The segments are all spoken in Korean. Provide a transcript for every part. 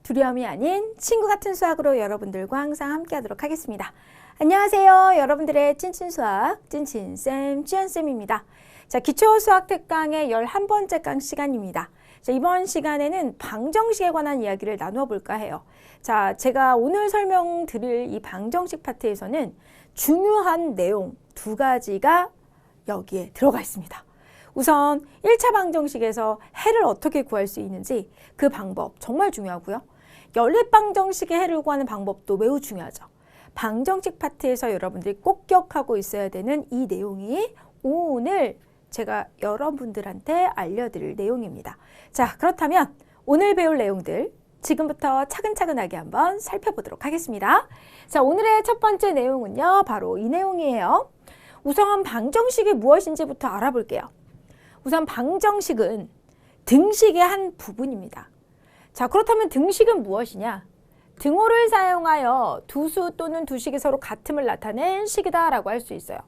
두려움이 아닌 친구 같은 수학으로 여러분들과 항상 함께 하도록 하겠습니다. 안녕하세요. 여러분들의 찐친수학 찐친쌤 찌연쌤입니다. 자, 기초수학 특강의 11번째 강 시간입니다. 자, 이번 시간에는 방정식에 관한 이야기를 나누어 볼까 해요. 자, 제가 오늘 설명드릴 이 방정식 파트에서는 중요한 내용 두 가지가 여기에 들어가 있습니다. 우선 1차 방정식에서 해를 어떻게 구할 수 있는지 그 방법 정말 중요하고요. 연립 방정식의 해를 구하는 방법도 매우 중요하죠. 방정식 파트에서 여러분들이 꼭 기억하고 있어야 되는 이 내용이 오늘 제가 여러분들한테 알려드릴 내용입니다. 자, 그렇다면 오늘 배울 내용들 지금부터 차근차근하게 한번 살펴보도록 하겠습니다. 자, 오늘의 첫 번째 내용은요, 바로 이 내용이에요. 우선 방정식이 무엇인지부터 알아볼게요. 우선 방정식은 등식의 한 부분입니다. 자, 그렇다면 등식은 무엇이냐? 등호를 사용하여 두 수 또는 두 식이 서로 같음을 나타낸 식이다라고 할 수 있어요.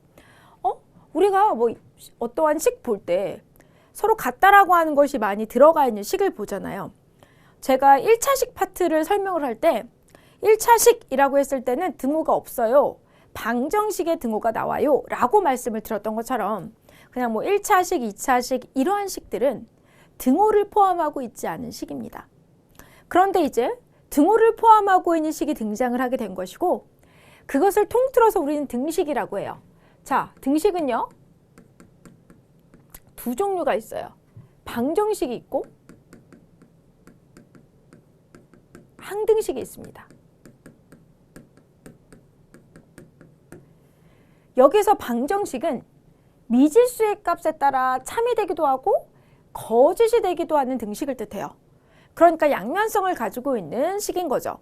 우리가 뭐 어떠한 식 볼 때 서로 같다라고 하는 것이 많이 들어가 있는 식을 보잖아요. 제가 1차식 파트를 설명을 할 때 1차식이라고 했을 때는 등호가 없어요. 방정식의 등호가 나와요 라고 말씀을 드렸던 것처럼 그냥 뭐 1차식, 2차식 이러한 식들은 등호를 포함하고 있지 않은 식입니다. 그런데 이제 등호를 포함하고 있는 식이 등장을 하게 된 것이고 그것을 통틀어서 우리는 등식이라고 해요. 자, 등식은요 두 종류가 있어요. 방정식이 있고 항등식이 있습니다. 여기서 방정식은 미지수의 값에 따라 참이 되기도 하고 거짓이 되기도 하는 등식을 뜻해요. 그러니까 양면성을 가지고 있는 식인 거죠.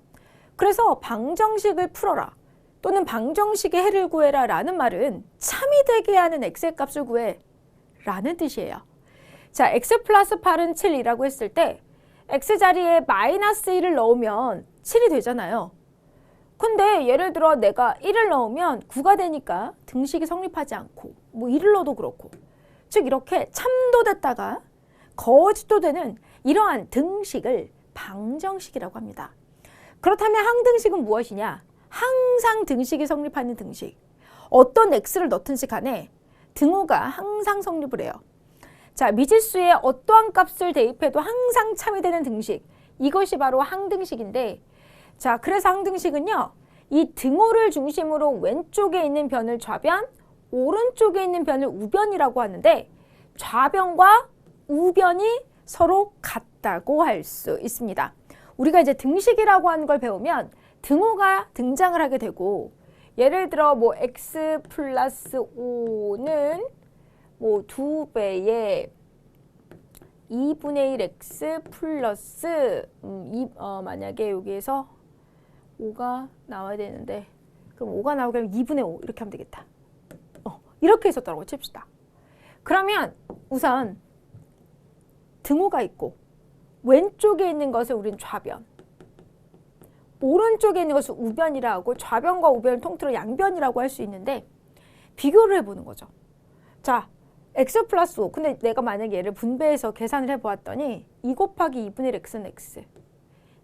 그래서 방정식을 풀어라 또는 방정식의 해를 구해라 라는 말은 참이 되게 하는 x의 값을 구해 라는 뜻이에요. 자, x 플러스 8은 7이라고 했을 때 x 자리에 마이너스 1을 넣으면 7이 되잖아요. 근데 예를 들어 내가 1을 넣으면 9가 되니까 등식이 성립하지 않고 뭐 1을 넣어도 그렇고 즉 이렇게 참도 됐다가 거짓도 되는 이러한 등식을 방정식이라고 합니다. 그렇다면 항등식은 무엇이냐? 항상 등식이 성립하는 등식. 어떤 x를 넣든지 간에 등호가 항상 성립을 해요. 자, 미지수에 어떠한 값을 대입해도 항상 참이 되는 등식. 이것이 바로 항등식인데 자, 그래서 항등식은요. 이 등호를 중심으로 왼쪽에 있는 변을 좌변, 오른쪽에 있는 변을 우변이라고 하는데 좌변과 우변이 서로 같다고 할 수 있습니다. 우리가 이제 등식이라고 하는 걸 배우면 등호가 등장을 하게 되고 예를 들어 뭐 x 플러스 5는 뭐 2배의 2분의 1 x 플러스 만약에 여기에서 5가 나와야 되는데 그럼 5가 나오면 2분의 5 이렇게 하면 되겠다. 이렇게 있었다고 칩시다. 그러면 우선 등호가 있고 왼쪽에 있는 것을 우리는 좌변, 오른쪽에 있는 것을 우변이라 하고 좌변과 우변을 통틀어 양변이라고 할 수 있는데 비교를 해보는 거죠. 자, x 플러스 5. 근데 내가 만약에 얘를 분배해서 계산을 해보았더니 2 곱하기 2분의 1 x는 x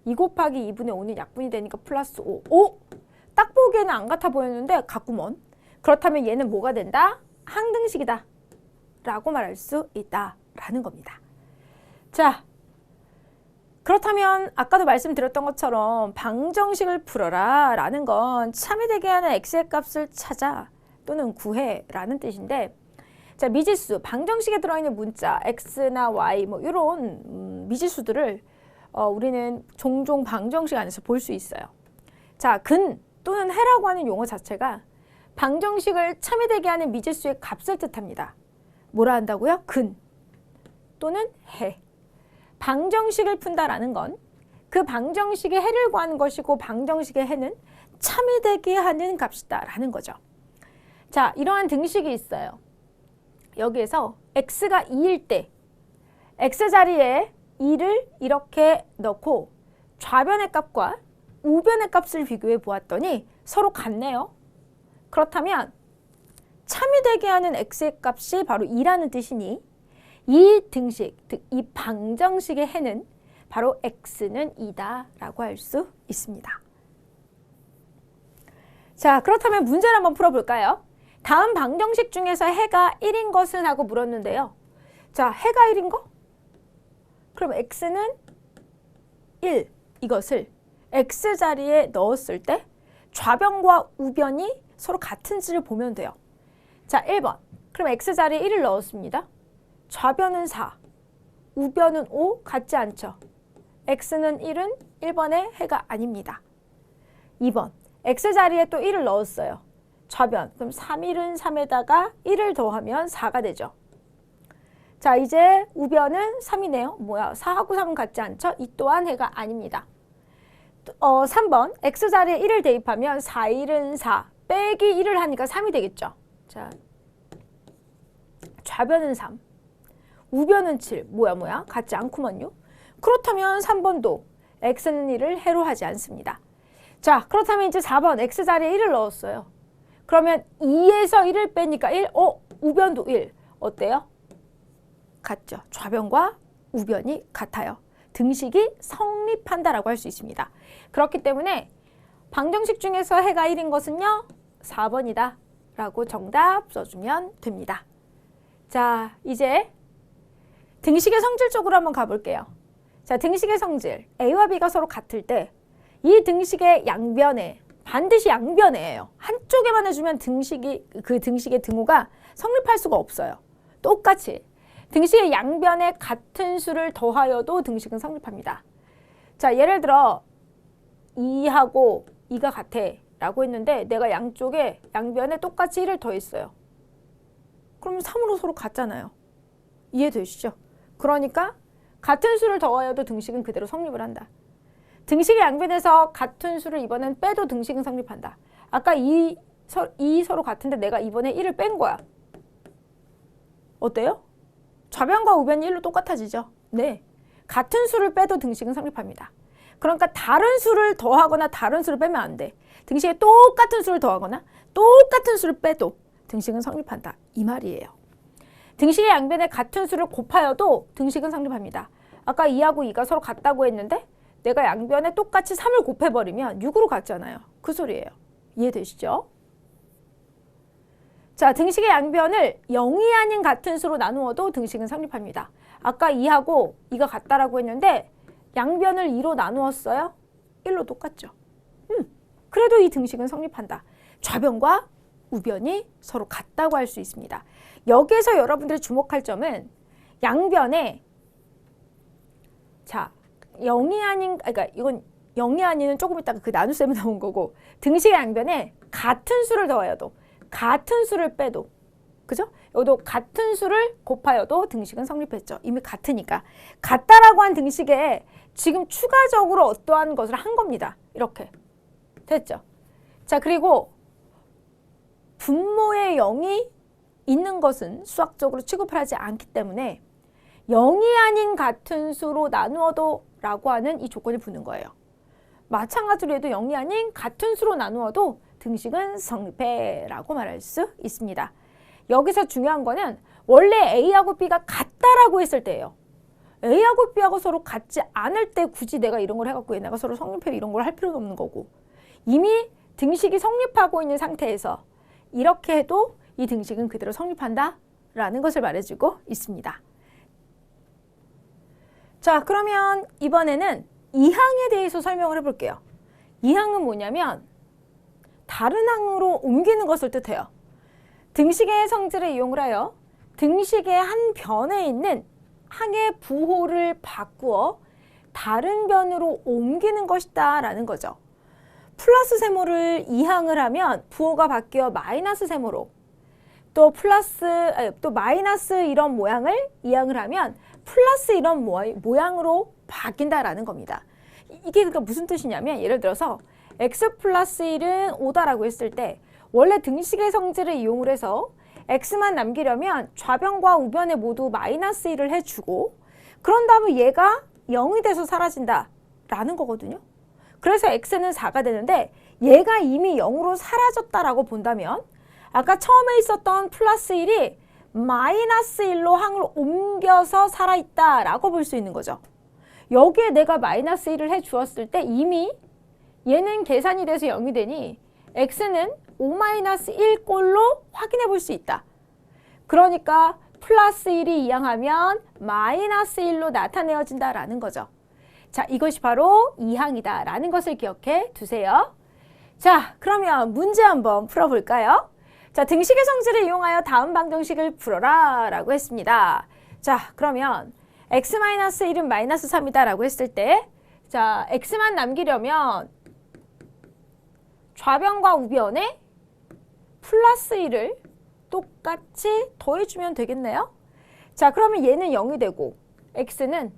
2 곱하기 2분의 5는 약분이 되니까 플러스 5. 딱 보기에는 안 같아 보였는데 같구먼. 그렇다면 얘는 뭐가 된다? 항등식이다 라고 말할 수 있다라는 겁니다. 자, 그렇다면 아까도 말씀드렸던 것처럼 방정식을 풀어라 라는 건 참이 되게 하는 x의 값을 찾아 또는 구해 라는 뜻인데 자, 미지수, 방정식에 들어있는 문자 x나 y 뭐 이런 미지수들을 우리는 종종 방정식 안에서 볼 수 있어요. 자, 근 또는 해라고 하는 용어 자체가 방정식을 참이 되게 하는 미지수의 값을 뜻합니다. 뭐라 한다고요? 근 또는 해. 방정식을 푼다라는 건 그 방정식의 해를 구하는 것이고 방정식의 해는 참이 되게 하는 값이다 라는 거죠. 자, 이러한 등식이 있어요. 여기에서 x가 2일 때 x 자리에 2를 이렇게 넣고 좌변의 값과 우변의 값을 비교해 보았더니 서로 같네요. 그렇다면 참이 되게 하는 x의 값이 바로 2라는 뜻이니 이 등식, 즉 이 방정식의 해는 바로 x는 2다 라고 할 수 있습니다. 자, 그렇다면 문제를 한번 풀어볼까요? 다음 방정식 중에서 해가 1인 것은 하고 물었는데요. 자, 해가 1인 거? 그럼 x는 1 이것을 x자리에 넣었을 때 좌변과 우변이 서로 같은지를 보면 돼요. 자, 1번. 그럼 x자리에 1을 넣었습니다. 좌변은 4, 우변은 5 같지 않죠? x는 1은 1번의 해가 아닙니다. 2번. x자리에 또 1을 넣었어요. 좌변. 그럼 3일은 3에다가 1을 더하면 4가 되죠. 자, 이제 우변은 3이네요. 뭐야? 4하고 3은 같지 않죠? 이 또한 해가 아닙니다. 3번. x자리에 1을 대입하면 4일은 4 빼기 1을 하니까 3이 되겠죠. 자, 좌변은 3, 우변은 7. 뭐야? 같지 않구먼요. 그렇다면 3번도 x는 1을 해로 하지 않습니다. 자, 그렇다면 이제 4번 x자리에 1을 넣었어요. 그러면 2에서 1을 빼니까 1, 우변도 1. 어때요? 같죠. 좌변과 우변이 같아요. 등식이 성립한다라고 할 수 있습니다. 그렇기 때문에 방정식 중에서 해가 1인 것은요, 4번이다 라고 정답 써주면 됩니다. 자, 이제 등식의 성질 쪽으로 한번 가볼게요. 자, 등식의 성질 A와 B가 서로 같을 때 이 등식의 양변에 반드시 양변에예요. 한쪽에만 해주면 그 등식의 등호가 성립할 수가 없어요. 똑같이 등식의 양변에 같은 수를 더하여도 등식은 성립합니다. 자, 예를 들어 2하고 2가 같아 라고 했는데 내가 양쪽에 양변에 똑같이 1을 더했어요. 그럼 3으로 서로 같잖아요. 이해되시죠? 그러니까 같은 수를 더하여도 등식은 그대로 성립을 한다. 등식의 양변에서 같은 수를 이번엔 빼도 등식은 성립한다. 아까 2 서로 같은데 내가 이번에 1을 뺀 거야. 어때요? 좌변과 우변이 1로 똑같아지죠? 네. 같은 수를 빼도 등식은 성립합니다. 그러니까 다른 수를 더하거나 다른 수를 빼면 안 돼. 등식에 똑같은 수를 더하거나 똑같은 수를 빼도 등식은 성립한다. 이 말이에요. 등식의 양변에 같은 수를 곱하여도 등식은 성립합니다. 아까 2하고 2가 서로 같다고 했는데 내가 양변에 똑같이 3을 곱해버리면 6으로 같잖아요. 그 소리예요. 이해되시죠? 자, 등식의 양변을 0이 아닌 같은 수로 나누어도 등식은 성립합니다. 아까 2하고 2가 같다라고 했는데 양변을 2로 나누었어요? 1로 똑같죠. 그래도 이 등식은 성립한다. 좌변과 우변이 서로 같다고 할 수 있습니다. 여기에서 여러분들이 주목할 점은 양변에 자, 0이 아닌, 그러니까 이건 0이 아닌은 조금 있다가 그 나눗셈이 나온 거고 등식의 양변에 같은 수를 더하여도 같은 수를 빼도 그죠? 여기도 같은 수를 곱하여도 등식은 성립했죠. 이미 같으니까. 같다라고 한 등식에 지금 추가적으로 어떠한 것을 한 겁니다. 이렇게. 됐죠? 자, 그리고 분모에 0이 있는 것은 수학적으로 취급을 하지 않기 때문에 0이 아닌 같은 수로 나누어도 라고 하는 이 조건이 붙는 거예요. 마찬가지로 해도 0이 아닌 같은 수로 나누어도 등식은 성립해 라고 말할 수 있습니다. 여기서 중요한 거는 원래 A하고 B가 같다라고 했을 때예요. A하고 B하고 서로 같지 않을 때 굳이 내가 이런 걸 해갖고 얘네가 서로 성립해 이런 걸 할 필요는 없는 거고 이미 등식이 성립하고 있는 상태에서 이렇게 해도 이 등식은 그대로 성립한다 라는 것을 말해주고 있습니다. 자, 그러면 이번에는 2항에 대해서 설명을 해볼게요. 2항은 뭐냐면 다른 항으로 옮기는 것을 뜻해요. 등식의 성질을 이용을 하여 등식의 한 변에 있는 항의 부호를 바꾸어 다른 변으로 옮기는 것이다 라는 거죠. 플러스 세모를 2항을 하면 부호가 바뀌어 마이너스 세모로 또 마이너스 이런 모양을 2항을 하면 플러스 이런 모양으로 바뀐다라는 겁니다. 이게 그러니까 무슨 뜻이냐면 예를 들어서 x 플러스 1은 5다라고 했을 때 원래 등식의 성질을 이용을 해서 x만 남기려면 좌변과 우변에 모두 마이너스 1을 해주고 그런 다음에 얘가 0이 돼서 사라진다라는 거거든요. 그래서 x는 4가 되는데 얘가 이미 0으로 사라졌다라고 본다면 아까 처음에 있었던 플러스 1이 마이너스 1로 항을 옮겨서 살아있다라고 볼 수 있는 거죠. 여기에 내가 마이너스 1을 해 주었을 때 이미 얘는 계산이 돼서 0이 되니 x는 5-1 꼴로 확인해 볼 수 있다. 그러니까 플러스 1이 이항하면 마이너스 1로 나타내어진다라는 거죠. 자, 이것이 바로 이항이다라는 것을 기억해 두세요. 자, 그러면 문제 한번 풀어볼까요? 자, 등식의 성질을 이용하여 다음 방정식을 풀어라 라고 했습니다. 자, 그러면 x-1은 마이너스 3이다 라고 했을 때, 자, x만 남기려면 좌변과 우변에 플러스 1을 똑같이 더해주면 되겠네요. 자, 그러면 얘는 0이 되고 x는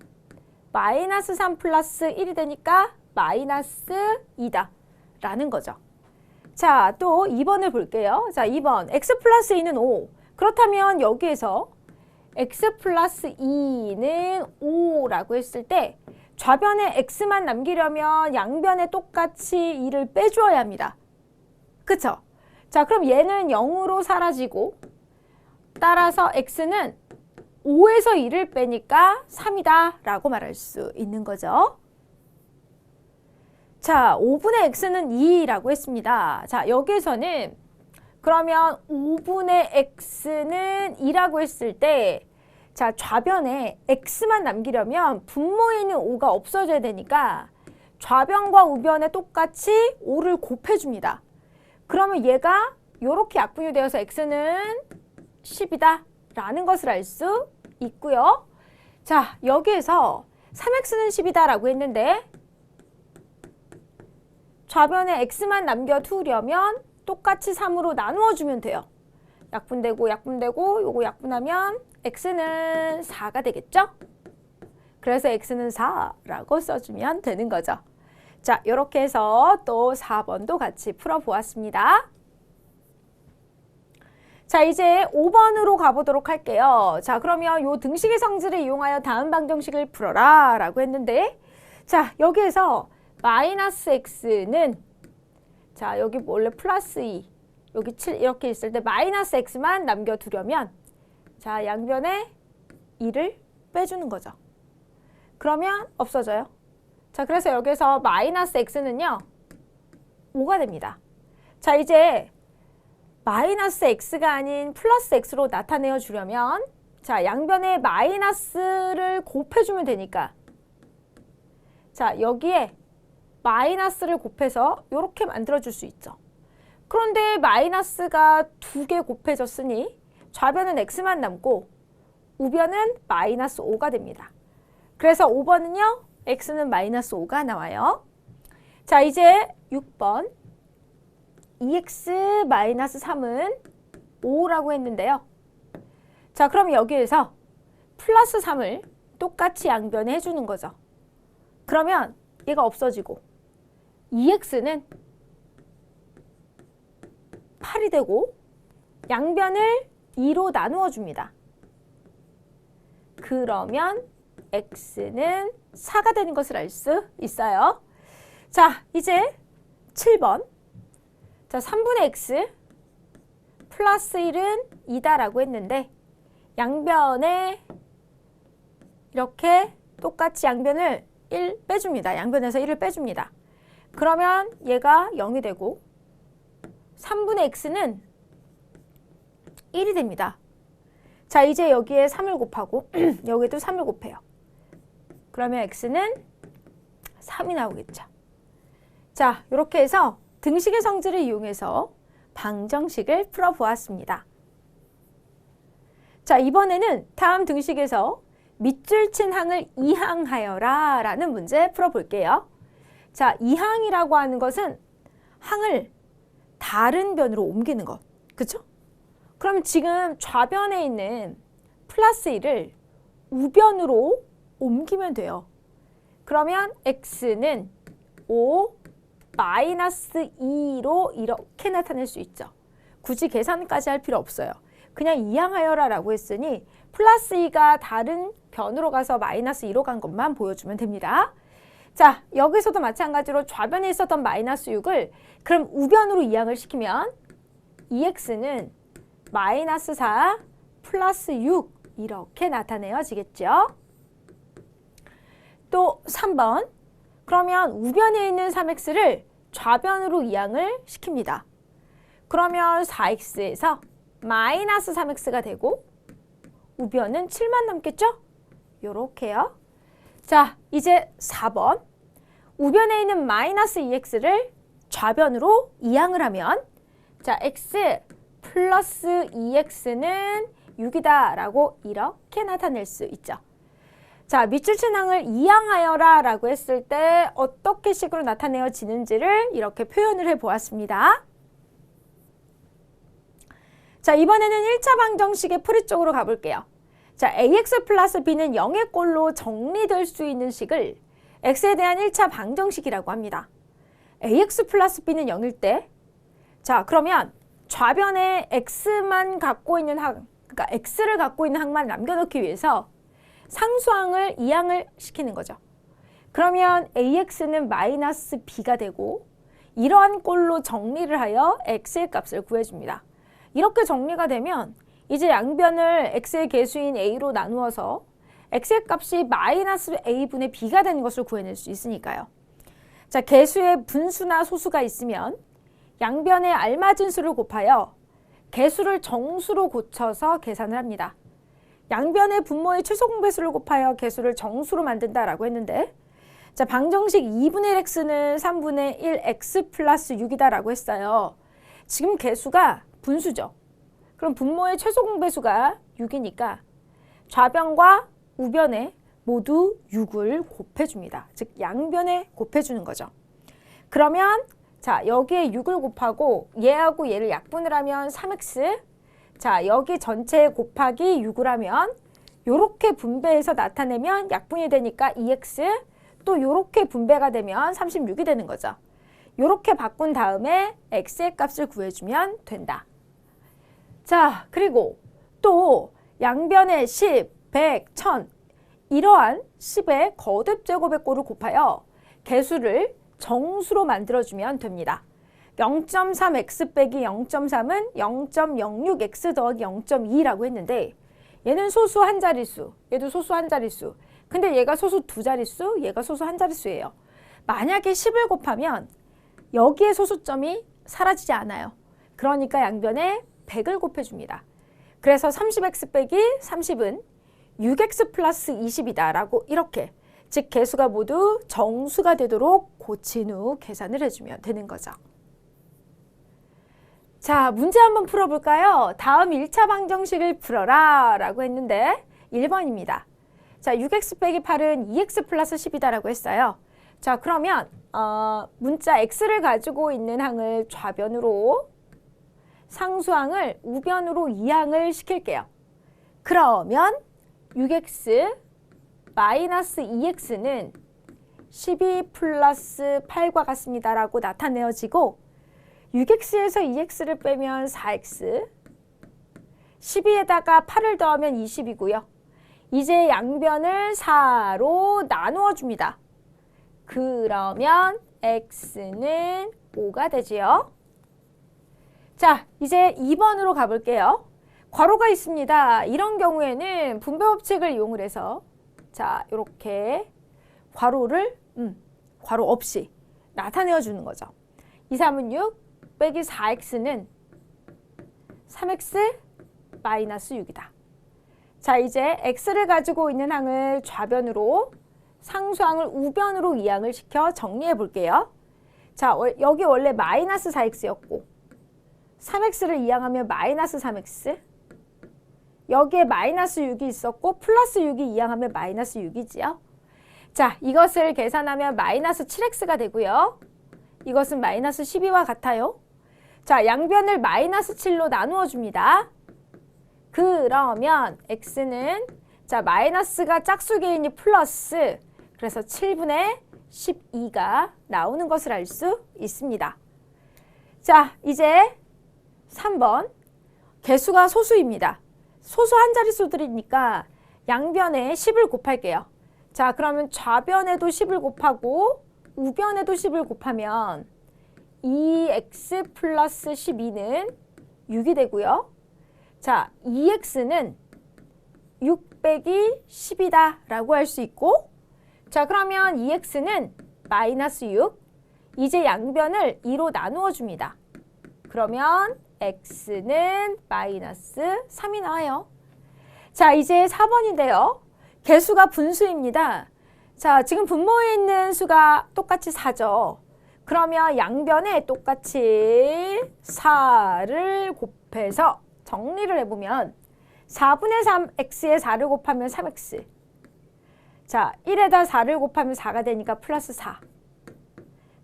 마이너스 3 플러스 1이 되니까 마이너스 2다 라는 거죠. 자, 또 2번을 볼게요. 자, 2번 x 플러스 2는 5. 그렇다면 여기에서 x 플러스 2는 5라고 했을 때 좌변에 x만 남기려면 양변에 똑같이 2를 빼주어야 합니다. 그쵸? 자, 그럼 얘는 0으로 사라지고 따라서 x는 5에서 2를 빼니까 3이다 라고 말할 수 있는 거죠. 자, 5분의 x는 2라고 했습니다. 자, 여기에서는 그러면 5분의 x는 2라고 했을 때 자, 좌변에 x만 남기려면 분모에 있는 5가 없어져야 되니까 좌변과 우변에 똑같이 5를 곱해줍니다. 그러면 얘가 이렇게 약분이 되어서 x는 10이다 라는 것을 알 수 있고요. 자, 여기에서 3x는 10이다 라고 했는데 좌변에 x만 남겨두려면 똑같이 3으로 나누어 주면 돼요. 약분되고 약분되고 요거 약분하면 x는 4가 되겠죠? 그래서 x는 4라고 써주면 되는 거죠. 자, 이렇게 해서 또 4번도 같이 풀어보았습니다. 자, 이제 5번으로 가보도록 할게요. 자, 그러면 요 등식의 성질을 이용하여 다음 방정식을 풀어라 라고 했는데 자, 여기에서 마이너스 x는 자, 여기 원래 플러스 2 여기 7 이렇게 있을 때 마이너스 x만 남겨두려면 자, 양변에 2를 빼주는 거죠. 그러면 없어져요. 자, 그래서 여기서 마이너스 x는요 5가 됩니다. 자, 이제 마이너스 x가 아닌 플러스 x로 나타내어 주려면 자, 양변에 마이너스를 곱해주면 되니까 자, 여기에 마이너스를 곱해서 이렇게 만들어줄 수 있죠. 그런데 마이너스가 2개 곱해졌으니 좌변은 x만 남고 우변은 마이너스 5가 됩니다. 그래서 5번은요. x는 마이너스 5가 나와요. 자, 이제 6번 2x 마이너스 3은 5라고 했는데요. 자, 그럼 여기에서 플러스 3을 똑같이 양변에 해주는 거죠. 그러면 얘가 없어지고 2x는 8이 되고 양변을 2로 나누어 줍니다. 그러면 x는 4가 되는 것을 알 수 있어요. 자, 이제 7번. 자, 3분의 x 플러스 1은 2다라고 했는데 양변에 이렇게 똑같이 양변을 1 빼줍니다. 양변에서 1을 빼줍니다. 그러면 얘가 0이 되고 3분의 x는 1이 됩니다. 자, 이제 여기에 3을 곱하고 여기도 3을 곱해요. 그러면 x는 3이 나오겠죠. 자, 이렇게 해서 등식의 성질을 이용해서 방정식을 풀어보았습니다. 자, 이번에는 다음 등식에서 밑줄 친 항을 이항하여라 라는 문제 풀어볼게요. 자, 이항이라고 하는 것은 항을 다른 변으로 옮기는 것. 그쵸? 그럼 지금 좌변에 있는 플러스 1을 우변으로 옮기면 돼요. 그러면 x는 5 마이너스 2로 이렇게 나타낼 수 있죠. 굳이 계산까지 할 필요 없어요. 그냥 이항하여라 라고 했으니 플러스 2가 다른 변으로 가서 마이너스 2로 간 것만 보여주면 됩니다. 자, 여기서도 마찬가지로 좌변에 있었던 마이너스 6을 그럼 우변으로 이항을 시키면 2x는 마이너스 4 플러스 6 이렇게 나타내어지겠죠. 또 3번. 그러면 우변에 있는 3x를 좌변으로 이항을 시킵니다. 그러면 4x에서 마이너스 3x가 되고 우변은 7만 남겠죠? 요렇게요. 자, 이제 4번. 우변에 있는 마이너스 2x를 좌변으로 이항을 하면 자, x 플러스 2x는 6이다 라고 이렇게 나타낼 수 있죠. 자, 밑줄 친 항을 이항하여라 라고 했을 때 어떻게 식으로 나타내어지는지를 이렇게 표현을 해보았습니다. 자, 이번에는 1차 방정식의 풀이 쪽으로 가볼게요. 자, ax 플러스 b는 0의 꼴로 정리될 수 있는 식을 x에 대한 1차 방정식이라고 합니다. ax 플러스 b는 0일 때 자, 그러면 좌변에 x만 갖고 있는 항, 그러니까 x를 갖고 있는 항만 남겨놓기 위해서 상수항을 이항을 시키는 거죠. 그러면 ax는 마이너스 b가 되고 이러한 꼴로 정리를 하여 x의 값을 구해줍니다. 이렇게 정리가 되면 이제 양변을 x의 개수인 a로 나누어서 x의 값이 마이너스 a분의 b가 되는 것을 구해낼 수 있으니까요. 자, 개수에 분수나 소수가 있으면 양변에 알맞은 수를 곱하여 개수를 정수로 고쳐서 계산을 합니다. 양변의 분모의 최소 공배수를 곱하여 개수를 정수로 만든다라고 했는데 자, 방정식 2분의 1x는 3분의 1x 플러스 6이다 라고 했어요. 지금 개수가 분수죠. 그럼 분모의 최소 공배수가 6이니까 좌변과 우변에 모두 6을 곱해줍니다. 즉 양변에 곱해주는 거죠. 그러면 자, 여기에 6을 곱하고 얘하고 얘를 약분을 하면 3x. 자, 여기 전체에 곱하기 6을 하면 요렇게 분배해서 나타내면 약분이 되니까 2x. 또 요렇게 분배가 되면 36이 되는 거죠. 요렇게 바꾼 다음에 x의 값을 구해주면 된다. 자, 그리고 또 양변에 10, 100, 1000 이러한 10의 거듭 제곱의 꼴을 곱하여 개수를 정수로 만들어주면 됩니다. 0.3x 빼기 0.3은 0.06x 더하기 0.2라고 했는데 얘는 소수 한 자릿수, 얘도 소수 한 자릿수. 근데 얘가 소수 두 자릿수, 얘가 소수 한 자릿수예요. 만약에 10을 곱하면 여기에 소수점이 사라지지 않아요. 그러니까 양변에 100을 곱해줍니다. 그래서 30x 빼기 30은 6x 플러스 20이다 라고 이렇게 즉 개수가 모두 정수가 되도록 고친 후 계산을 해주면 되는 거죠. 자, 문제 한번 풀어볼까요? 다음 1차 방정식을 풀어라 라고 했는데 1번입니다. 자, 6x 빼기 8은 2x 플러스 10이다 라고 했어요. 자, 그러면 문자 x를 가지고 있는 항을 좌변으로 상수항을 우변으로 이항을 시킬게요. 그러면 6x 마이너스 2x는 12 플러스 8과 같습니다 라고 나타내어지고 6x에서 2x를 빼면 4x 12에다가 8을 더하면 20이고요. 이제 양변을 4로 나누어 줍니다. 그러면 x는 5가 되지요. 자, 이제 2번으로 가볼게요. 괄호가 있습니다. 이런 경우에는 분배법칙을 이용을 해서 자, 이렇게 괄호를 괄호 없이 나타내어 주는 거죠. 2, 3은 6 빼기 4x는 3x 마이너스 6이다. 자, 이제 x를 가지고 있는 항을 좌변으로 상수항을 우변으로 이항을 시켜 정리해 볼게요. 자, 여기 원래 마이너스 4x였고 3x를 이항하면 마이너스 3x 여기에 마이너스 6이 있었고 플러스 6이 이항하면 마이너스 6이지요. 자, 이것을 계산하면 마이너스 7x가 되고요. 이것은 마이너스 12와 같아요. 자, 양변을 마이너스 7로 나누어 줍니다. 그러면 x는 자, 마이너스가 짝수 개인이 플러스 그래서 7분의 12가 나오는 것을 알 수 있습니다. 자, 이제 3번 개수가 소수입니다. 소수 한 자릿수들이니까 양변에 10을 곱할게요. 자, 그러면 좌변에도 10을 곱하고 우변에도 10을 곱하면 2x 플러스 12는 6이 되고요. 자, 2x는 6 빼기 10이다 라고 할 수 있고 자, 그러면 2x는 마이너스 6. 이제 양변을 2로 나누어 줍니다. 그러면 x는 마이너스 3이 나와요. 자, 이제 4번인데요. 개수가 분수입니다. 자, 지금 분모에 있는 수가 똑같이 4죠. 그러면 양변에 똑같이 4를 곱해서 정리를 해보면 4분의 3 x에 4를 곱하면 3x. 자, 1에다 4를 곱하면 4가 되니까 플러스 4.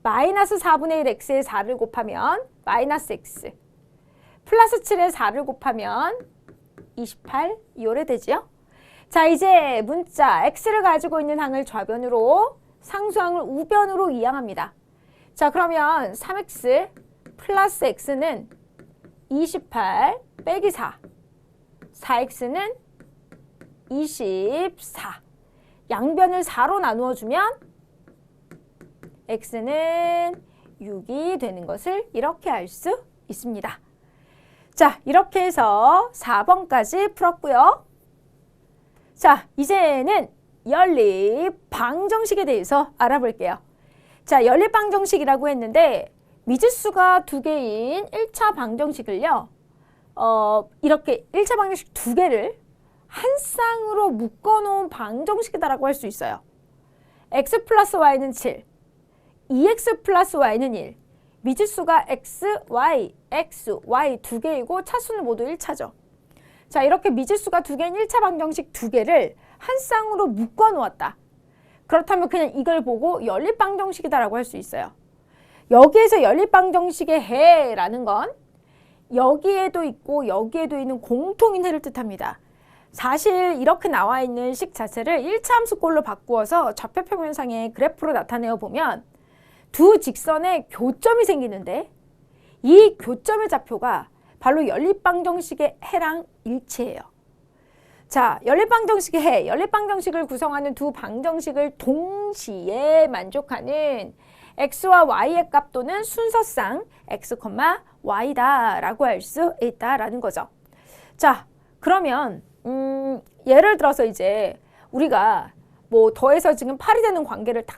마이너스 4분의 1 x에 4를 곱하면 마이너스 x. 플러스 7에 4를 곱하면 28 요래 되지요? 자, 이제 문자 x를 가지고 있는 항을 좌변으로, 상수항을 우변으로 이항합니다. 자, 그러면 3x 플러스 x는 28 빼기 4. 4x는 24. 양변을 4로 나누어 주면 x는 6이 되는 것을 이렇게 알 수 있습니다. 자, 이렇게 해서 4번까지 풀었고요. 자, 이제는 연립방정식에 대해서 알아볼게요. 자, 연립방정식이라고 했는데 미지수가 두 개인 1차 방정식을요. 이렇게 1차 방정식 두 개를 한 쌍으로 묶어놓은 방정식이다라고 할 수 있어요. x 플러스 y는 7, 2x 플러스 y는 1. 미지수가 x, y 두 개이고 차수는 모두 1차죠. 자, 이렇게 미지수가 두 개인 1차 방정식 두 개를 한 쌍으로 묶어 놓았다. 그렇다면 그냥 이걸 보고 연립방정식이다라고 할 수 있어요. 여기에서 연립방정식의 해라는 건 여기에도 있고 여기에도 있는 공통인 해를 뜻합니다. 사실 이렇게 나와 있는 식 자체를 1차 함수꼴로 바꾸어서 좌표평면상의 그래프로 나타내어 보면 두 직선에 교점이 생기는데 이 교점의 좌표가 바로 연립방정식의 해랑 일치해요. 자, 연립방정식의 해, 연립방정식을 구성하는 두 방정식을 동시에 만족하는 x와 y의 값 또는 순서상 x, y다 라고 할 수 있다라는 거죠. 자, 그러면 예를 들어서 이제 우리가 뭐 더해서 지금 8이 되는 관계를 다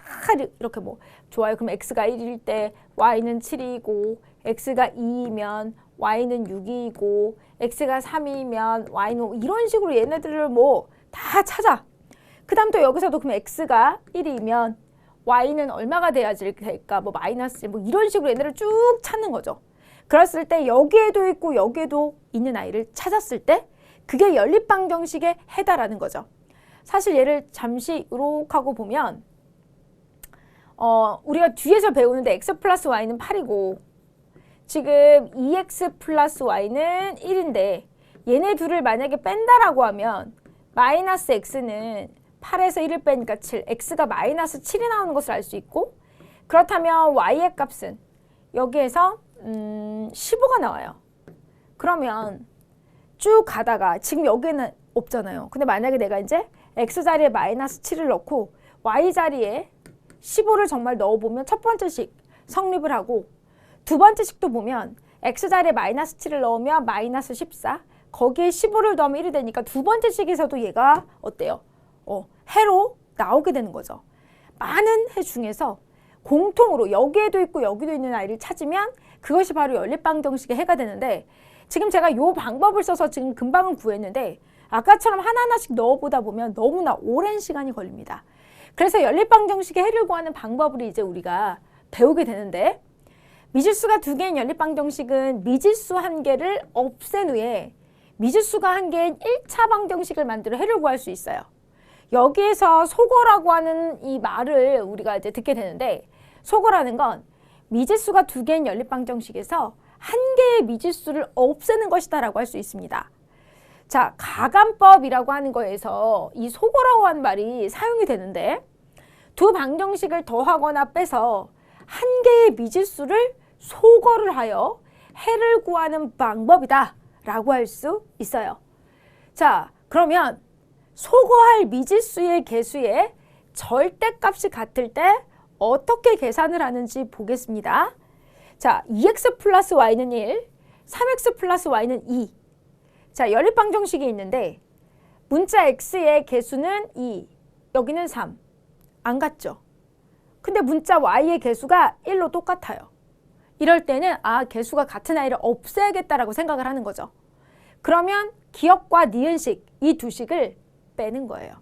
이렇게 뭐 좋아요. 그럼 x가 1일 때 y는 7이고 x가 2이면 y는 6이고 x가 3이면 y는 이런 식으로 얘네들을 뭐 다 찾아. 그 다음 또 여기서도 그럼 x가 1이면 y는 얼마가 돼야지 될까? 뭐 마이너스 뭐 이런 식으로 얘네를 쭉 찾는 거죠. 그랬을 때 여기에도 있고 여기에도 있는 아이를 찾았을 때 그게 연립방정식의 해다라는 거죠. 사실 얘를 잠시 이렇게 하고 보면 우리가 뒤에서 배우는데 x 플러스 y는 8이고 지금 2x 플러스 y는 1인데 얘네 둘을 만약에 뺀다라고 하면 마이너스 x는 8에서 1을 빼니까 7, x가 마이너스 7이 나오는 것을 알 수 있고 그렇다면 y의 값은 여기에서 15가 나와요. 그러면 쭉 가다가 지금 여기에는 없잖아요. 근데 만약에 내가 이제 x자리에 마이너스 7을 넣고 y자리에 15를 정말 넣어보면 첫 번째 식 성립을 하고 두 번째 식도 보면 x자리에 마이너스 7을 넣으면 마이너스 14 거기에 15를 더하면 1이 되니까 두 번째 식에서도 얘가 어때요? 해로 나오게 되는 거죠. 많은 해 중에서 공통으로 여기에도 있고 여기도 있는 아이를 찾으면 그것이 바로 연립방정식의 해가 되는데 지금 제가 이 방법을 써서 지금 금방은 구했는데 아까처럼 하나하나씩 넣어보다 보면 너무나 오랜 시간이 걸립니다. 그래서 연립방정식의 해를 구하는 방법을 이제 우리가 배우게 되는데 미지수가 두 개인 연립방정식은 미지수 한 개를 없앤 후에 미지수가 한 개인 1차 방정식을 만들어 해를 구할 수 있어요. 여기에서 속어라고 하는 이 말을 우리가 이제 듣게 되는데 속어라는 건 미지수가 두 개인 연립방정식에서 한 개의 미지수를 없애는 것이다 라고 할 수 있습니다. 자, 가감법이라고 하는 거에서 이 속어라고 하는 말이 사용이 되는데 두 방정식을 더하거나 빼서 한 개의 미지수를 소거를 하여 해를 구하는 방법이다 라고 할 수 있어요. 자, 그러면 소거할 미지수의 개수의 절대값이 같을 때 어떻게 계산을 하는지 보겠습니다. 자, 2x 플러스 y는 1, 3x 플러스 y는 2. 자, 연립방정식이 있는데 문자 x의 개수는 2, 여기는 3. 안 같죠? 근데 문자 y의 개수가 1로 똑같아요. 이럴 때는 개수가 같은 아이를 없애야겠다라고 생각을 하는 거죠. 그러면 기억과 니은식, 이 두 식을 빼는 거예요.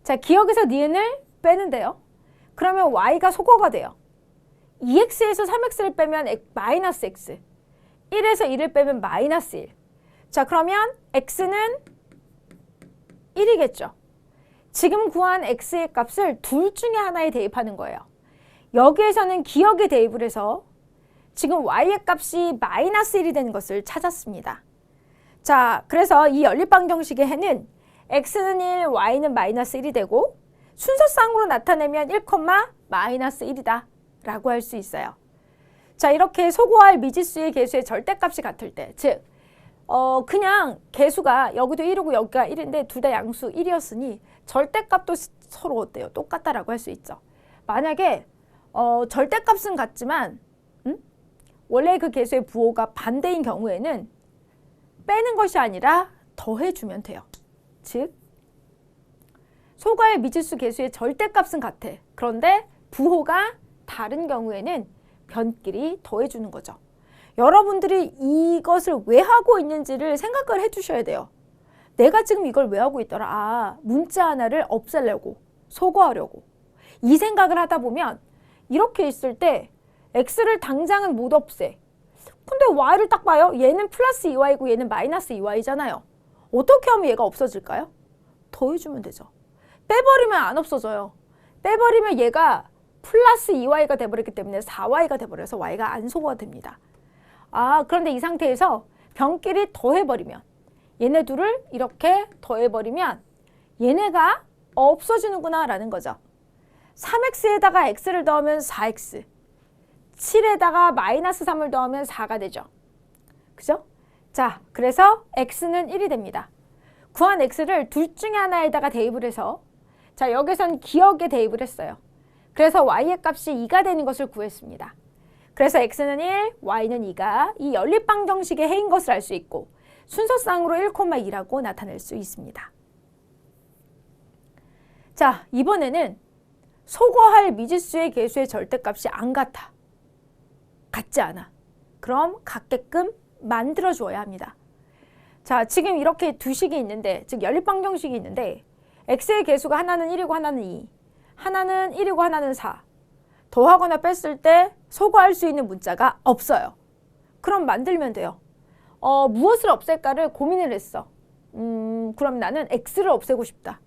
자, 기억에서 니은을 빼는데요. 그러면 y가 소거가 돼요. 2x에서 3x를 빼면 마이너스 x, 1에서 1을 빼면 마이너스 1. 자, 그러면 x는 1이겠죠. 지금 구한 x의 값을 둘 중에 하나에 대입하는 거예요. 여기에서는 기억에 대입을 해서 지금 y의 값이 마이너스 1이 되는 것을 찾았습니다. 자, 그래서 이 연립방정식의 해는 x는 1, y는 마이너스 1이 되고 순서쌍으로 나타내면 1, 마이너스 1이다 라고 할 수 있어요. 자, 이렇게 소거할 미지수의 개수의 절대값이 같을 때, 즉 그냥 개수가 여기도 1이고 여기가 1인데 둘 다 양수 1이었으니 절대값도 서로 어때요? 똑같다라고 할 수 있죠. 만약에 절대값은 같지만 원래 그 개수의 부호가 반대인 경우에는 빼는 것이 아니라 더해주면 돼요. 즉 소거할 미지수 개수의 절대값은 같아. 그런데 부호가 다른 경우에는 변끼리 더해주는 거죠. 여러분들이 이것을 왜 하고 있는지를 생각을 해주셔야 돼요. 내가 지금 이걸 왜 하고 있더라? 문자 하나를 없애려고, 소거하려고. 이 생각을 하다 보면 이렇게 있을 때 x를 당장은 못 없애. 근데 y를 딱 봐요. 얘는 플러스 2y고 얘는 마이너스 2y잖아요. 어떻게 하면 얘가 없어질까요? 더해주면 되죠. 빼버리면 안 없어져요. 빼버리면 얘가 플러스 2y가 돼버렸기 때문에 4y가 돼버려서 y가 안 소거가 됩니다. 그런데 이 상태에서 변끼리 더해버리면 얘네 둘을 이렇게 더해버리면 얘네가 없어지는구나 라는 거죠. 3x에다가 x를 더하면 4x, 7에다가 마이너스 3을 더하면 4가 되죠. 그죠? 자, 그래서 x는 1이 됩니다. 구한 x를 둘 중에 하나에다가 대입을 해서 자, 여기선 기억에 대입을 했어요. 그래서 y의 값이 2가 되는 것을 구했습니다. 그래서 x는 1, y는 2가 이 연립방정식의 해인 것을 알 수 있고 순서쌍으로 1,2라고 나타낼 수 있습니다. 자, 이번에는 소거할 미지수의 개수의 절대값이 안 같아. 같지 않아. 그럼 같게끔 만들어 주어야 합니다. 자, 지금 이렇게 두 식이 있는데, 즉 연립방정식이 있는데 x의 개수가 하나는 1이고 하나는 2, 하나는 1이고 하나는 4. 더하거나 뺐을 때 소거할 수 있는 문자가 없어요. 그럼 만들면 돼요. 무엇을 없앨까를 고민을 했어. 그럼 나는 x를 없애고 싶다.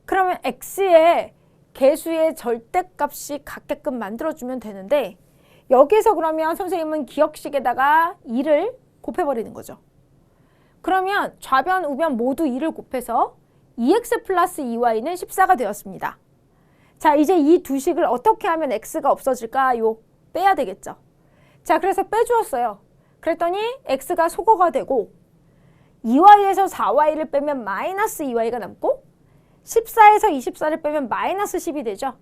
그러면 x의 개수의 절대값이 같게끔 만들어주면 되는데 여기서 그러면 선생님은 기억식에다가 2를 곱해버리는 거죠. 그러면 좌변, 우변 모두 2를 곱해서 2x 플러스 2y는 14가 되었습니다. 자, 이제 이 두 식을 어떻게 하면 x가 없어질까요? 빼야 되겠죠. 자, 그래서 빼주었어요. 그랬더니 x가 소거가 되고 2y에서 4y를 빼면 마이너스 2y가 남고 14에서 24를 빼면 마이너스 10이 되죠.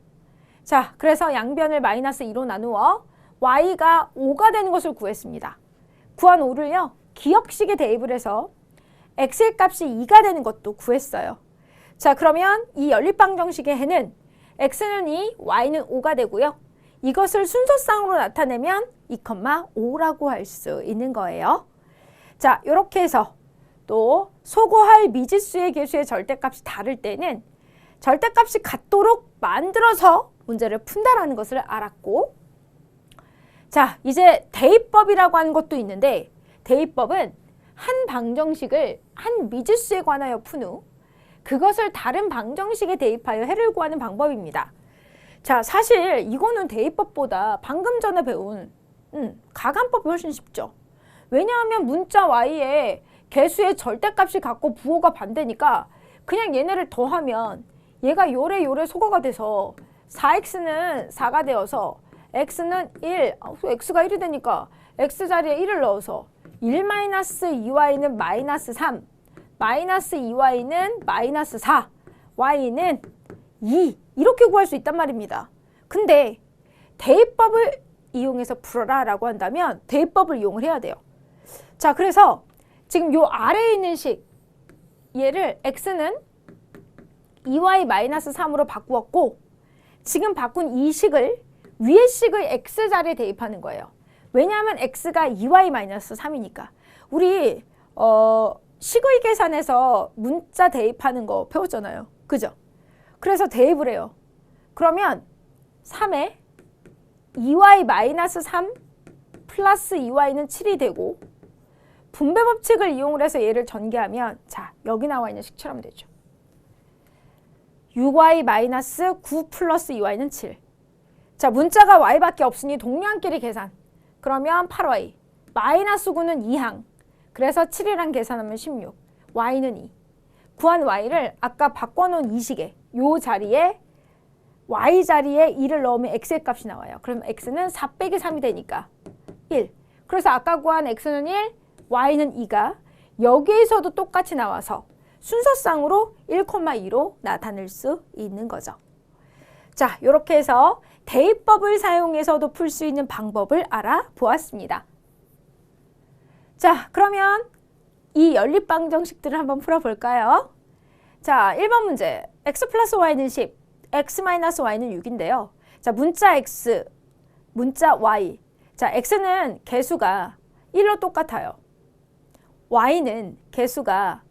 자, 그래서 양변을 마이너스 2로 나누어 y가 5가 되는 것을 구했습니다. 구한 5를요. 기억식에 대입을 해서 x의 값이 2가 되는 것도 구했어요. 자, 그러면 이 연립방정식의 해는 x는 2, y는 5가 되고요. 이것을 순서쌍으로 나타내면 2,5라고 할 수 있는 거예요. 자, 이렇게 해서 또 소거할 미지수의 개수의 절대값이 다를 때는 절대값이 같도록 만들어서 문제를 푼다라는 것을 알았고, 자, 이제 대입법이라고 하는 것도 있는데 대입법은 한 방정식을 한 미지수에 관하여 푼 후 그것을 다른 방정식에 대입하여 해를 구하는 방법입니다. 자, 사실 이거는 대입법보다 방금 전에 배운 가간법이 훨씬 쉽죠. 왜냐하면 문자 y에 개수의 절대값이 같고 부호가 반대니까 그냥 얘네를 더하면 얘가 요래 소거가 돼서 4x는 4가 되어서 x는 1, x가 1이 되니까 x 자리에 1을 넣어서 1-2y는 마이너스 3, 마이너스 2y는 마이너스 4, y는 2 이렇게 구할 수 있단 말입니다. 근데 대입법을 이용해서 풀어라 라고 한다면 대입법을 이용을 해야 돼요. 자, 그래서 지금 요 아래에 있는 식 얘를 x는 2y 마이너스 3으로 바꾸었고 지금 바꾼 이 식을 위의 식의 x 자리에 대입하는 거예요. 왜냐하면 x가 2y-3이니까. 우리 식의 계산에서 문자 대입하는 거 배웠잖아요. 그죠? 그래서 대입을 해요. 그러면 3에 2y-3 플러스 2y는 7이 되고 분배 법칙을 이용을 해서 얘를 전개하면 자, 여기 나와 있는 식처럼 되죠. 6y-9 플러스 2y는 7. 자, 문자가 y밖에 없으니 동량끼리 계산. 그러면 8y. 마이너스 9는 2항. 그래서 7이랑 계산하면 16. y는 2. 구한 y를 아까 바꿔놓은 이 식에 요 자리에 y 자리에 2를 넣으면 x의 값이 나와요. 그럼 x는 4 빼기 3이 되니까 1. 그래서 아까 구한 x는 1, y는 2가 여기에서도 똑같이 나와서 순서상으로 1,2로 나타낼 수 있는 거죠. 자, 이렇게 해서 대입법을 사용해서도 풀 수 있는 방법을 알아보았습니다. 자, 그러면 이 연립방정식들을 한번 풀어볼까요? 자, 1번 문제. x 플러스 y는 10, x 마이너스 y는 6인데요. 자, 문자 x, 문자 y. 자, x는 개수가 1로 똑같아요. y는 개수가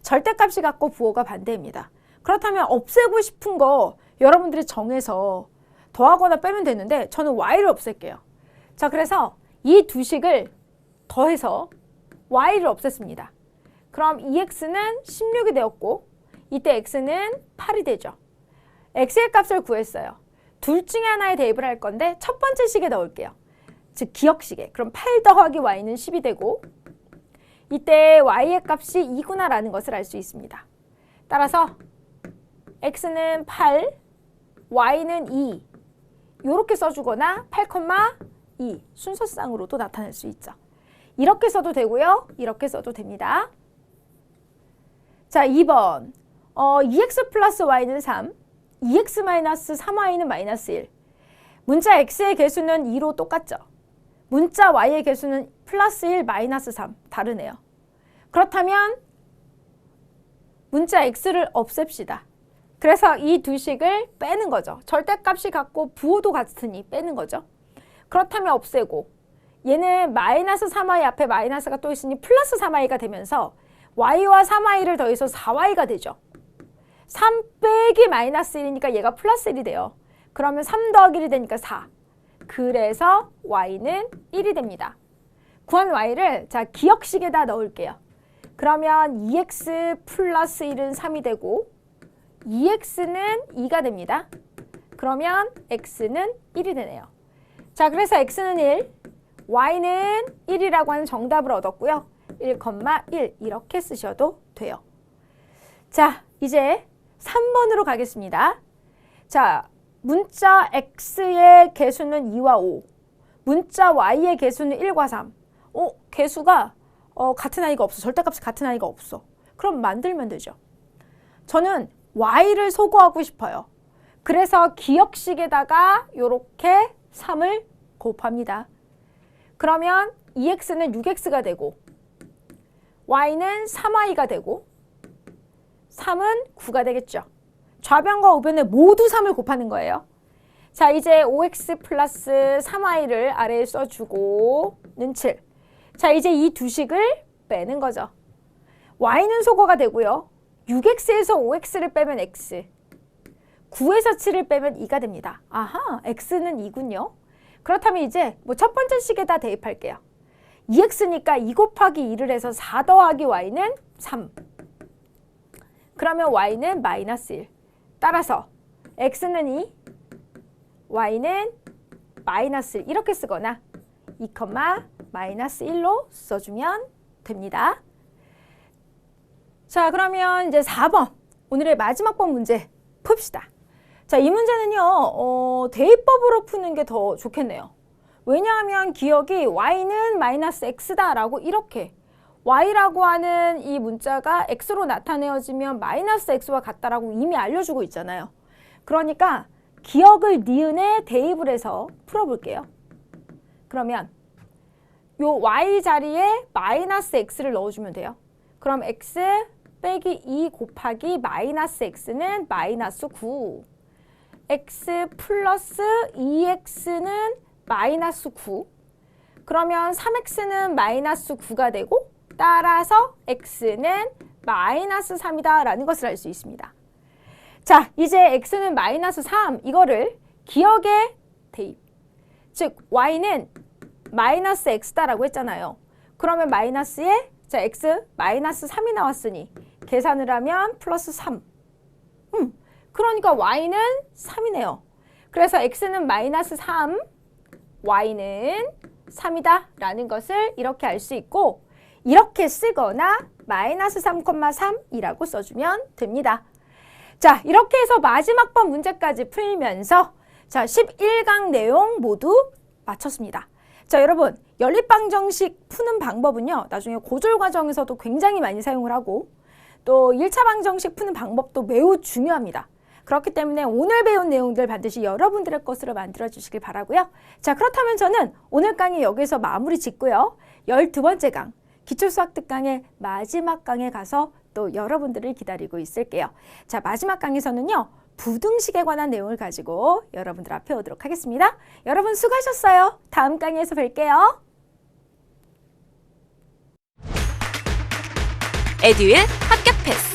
절대값이 같고 부호가 반대입니다. 그렇다면 없애고 싶은 거 여러분들이 정해서 더하거나 빼면 되는데 저는 y를 없앨게요. 자, 그래서 이 두 식을 더해서 y를 없앴습니다. 그럼 2x는 16이 되었고 이때 x는 8이 되죠. x의 값을 구했어요. 둘 중에 하나에 대입을 할 건데 첫 번째 식에 넣을게요. 즉 기억식에. 그럼 8 더하기 y는 10이 되고 이때 y의 값이 2구나 라는 것을 알 수 있습니다. 따라서 x는 8, y는 2 이렇게 써주거나 8,2 순서상으로도 나타낼 수 있죠. 이렇게 써도 되고요. 이렇게 써도 됩니다. 자, 2번 2x 플러스 y는 3, 2x 마이너스 3y는 마이너스 1. 문자 x의 개수는 2로 똑같죠. 문자 y의 개수는 플러스 1, 마이너스 3 다르네요. 그렇다면 문자 x를 없앱시다. 그래서 이 두 식을 빼는 거죠. 절대값이 같고 부호도 같으니 빼는 거죠. 그렇다면 없애고 얘는 마이너스 3y 앞에 마이너스가 또 있으니 플러스 3y가 되면서 y와 3y를 더해서 4y가 되죠. 3 빼기 마이너스 1이니까 얘가 플러스 1이 돼요. 그러면 3 더하기 1이 되니까 4. 그래서 y는 1이 됩니다. 구한 y를 자 기억식에다 넣을게요. 그러면 2x 플러스 1은 3이 되고 2x는 2가 됩니다. 그러면 x는 1이 되네요. 자, 그래서 x는 1, y는 1이라고 하는 정답을 얻었고요. 1,1 이렇게 쓰셔도 돼요. 자, 이제 3번으로 가겠습니다. 자, 문자 x의 개수는 2와 5, 문자 y의 개수는 1과 3. 개수가 같은 아이가 없어. 절대값이 같은 아이가 없어. 그럼 만들면 되죠. 저는 y를 소거하고 싶어요. 그래서 기억식에다가 이렇게 3을 곱합니다. 그러면 2x는 6x가 되고 y는 3y가 되고 3은 9가 되겠죠. 좌변과 우변에 모두 3을 곱하는 거예요. 자, 이제 5x 플러스 3y를 아래에 써주고는 7. 자, 이제 이 두 식을 빼는 거죠. y는 소거가 되고요. 6x에서 5x를 빼면 x, 9에서 7을 빼면 2가 됩니다. 아하, x는 2군요. 그렇다면 이제 뭐 첫 번째 식에다 대입할게요. 2x니까 2 곱하기 2를 해서 4 더하기 y는 3. 그러면 y는 마이너스 1. 따라서 x는 2, y는 마이너스 1 이렇게 쓰거나 2, 마이너스 1로 써주면 됩니다. 자, 그러면 이제 4번 오늘의 마지막 번 문제 풉시다. 자, 이 문제는요 대입법으로 푸는 게 더 좋겠네요. 왜냐하면 기억이 y는 마이너스 x다 라고 이렇게 y라고 하는 이 문자가 x로 나타내어지면 마이너스 x와 같다라고 이미 알려주고 있잖아요. 그러니까 기억을 니은에 대입을 해서 풀어볼게요. 그러면 요 y 자리에 마이너스 x를 넣어주면 돼요. 그럼 x 빼기 2 곱하기 마이너스 x는 마이너스 9. x 플러스 2x는 마이너스 9. 그러면 3x는 마이너스 9가 되고 따라서 x는 마이너스 3이다 라는 것을 알 수 있습니다. 자, 이제 x는 마이너스 3 이거를 기억에 대입. 즉 y는 마이너스 x다라고 했잖아요. 그러면 마이너스에 자 x 마이너스 3이 나왔으니 계산을 하면 플러스 3. 그러니까 y는 3이네요. 그래서 x는 마이너스 3, y는 3이다 라는 것을 이렇게 알 수 있고 이렇게 쓰거나 마이너스 3,3이라고 써주면 됩니다. 자, 이렇게 해서 마지막 번 문제까지 풀면서 자 11강 내용 모두 마쳤습니다. 자, 여러분 연립방정식 푸는 방법은요. 나중에 고졸 과정에서도 굉장히 많이 사용을 하고 또 1차 방정식 푸는 방법도 매우 중요합니다. 그렇기 때문에 오늘 배운 내용들 반드시 여러분들의 것으로 만들어 주시길 바라고요. 자, 그렇다면 저는 오늘 강의 여기서 마무리 짓고요. 12번째 강 기초수학 특강의 마지막 강에 가서 또 여러분들을 기다리고 있을게요. 자, 마지막 강에서는요. 부등식에 관한 내용을 가지고 여러분들 앞에 오도록 하겠습니다. 여러분 수고하셨어요. 다음 강의에서 뵐게요. 에듀윌 합격 패스.